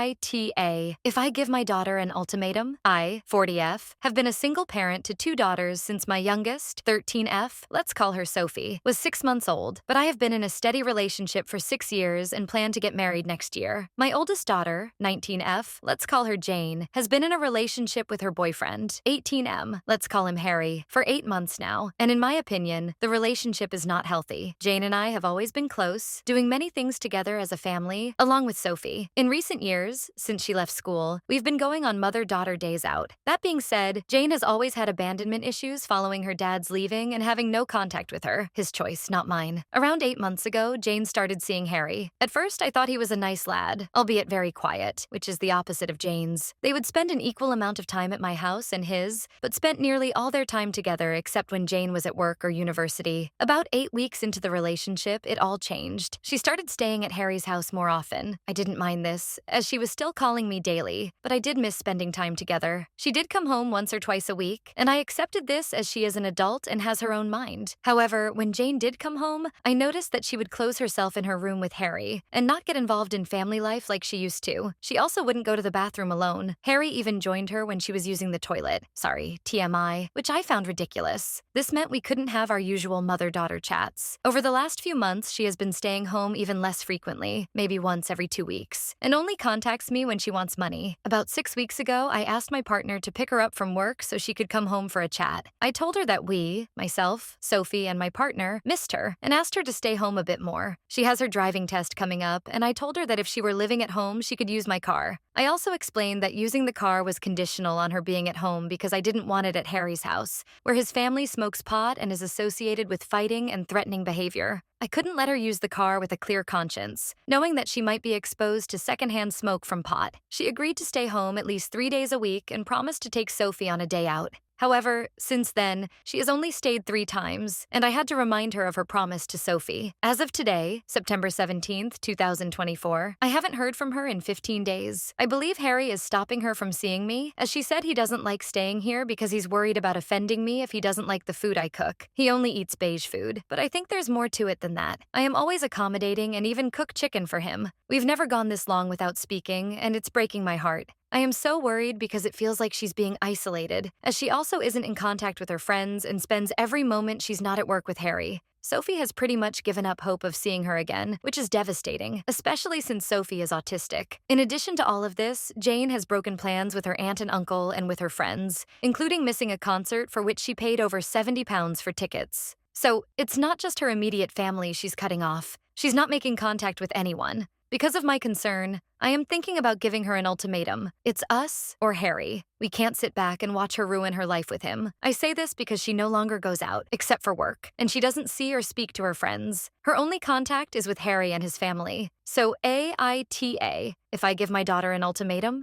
Aita. If I give my daughter an ultimatum, I, 40F, have been a single parent to 2 daughters since my youngest, 13F, let's call her Sophie, was 6 months old, but I have been in a steady relationship for 6 years and plan to get married next year. My oldest daughter, 19F, let's call her Jane, has been in a relationship with her boyfriend, 18M, let's call him Harry, for 8 months now, and in my opinion, the relationship is not healthy. Jane and I have always been close, doing many things together as a family, along with Sophie. In recent years, since she left school, we've been going on mother-daughter days out. That being said, Jane has always had abandonment issues following her dad's leaving and having no contact with her. His choice, not mine. Around 8 months ago, Jane started seeing Harry. At first, I thought he was a nice lad, albeit very quiet, which is the opposite of Jane's. They would spend an equal amount of time at my house and his, but spent nearly all their time together except when Jane was at work or university. About 8 weeks into the relationship, it all changed. She started staying at Harry's house more often. I didn't mind this, as she was still calling me daily, but I did miss spending time together. She did come home once or twice a week, and I accepted this as she is an adult and has her own mind. However, when Jane did come home, I noticed that she would close herself in her room with Harry and not get involved in family life like she used to. She also wouldn't go to the bathroom alone. Harry even joined her when she was using the toilet. Sorry, TMI, which I found ridiculous. This meant we couldn't have our usual mother-daughter chats. Over the last few months, she has been staying home even less frequently, maybe once every 2 weeks, and only contacts me when she wants money. About 6 weeks ago, I asked my partner to pick her up from work so she could come home for a chat. I told her that we, myself, Sophie, and my partner, missed her and asked her to stay home a bit more. She has her driving test coming up, and I told her that if she were living at home, she could use my car. I also explained that using the car was conditional on her being at home because I didn't want it at Harry's house, where his family smokes pot and is associated with fighting and threatening behavior. I couldn't let her use the car with a clear conscience, knowing that she might be exposed to secondhand smoke from pot. She agreed to stay home at least 3 days a week and promised to take Sophie on a day out. However, since then, she has only stayed 3 times, and I had to remind her of her promise to Sophie. As of today, September 17th, 2024, I haven't heard from her in 15 days. I believe Harry is stopping her from seeing me, as she said he doesn't like staying here because he's worried about offending me if he doesn't like the food I cook. He only eats beige food, but I think there's more to it than that. I am always accommodating and even cook chicken for him. We've never gone this long without speaking, and it's breaking my heart. I am so worried because it feels like she's being isolated, as she also isn't in contact with her friends and spends every moment she's not at work with Harry. Sophie has pretty much given up hope of seeing her again, which is devastating, especially since Sophie is autistic. In addition to all of this, Jane has broken plans with her aunt and uncle and with her friends, including missing a concert for which she paid over £70 for tickets. So, it's not just her immediate family she's cutting off. She's not making contact with anyone. Because of my concern, I am thinking about giving her an ultimatum. It's us or Harry. We can't sit back and watch her ruin her life with him. I say this because she no longer goes out, except for work, and she doesn't see or speak to her friends. Her only contact is with Harry and his family. So Aita, if I give my daughter an ultimatum,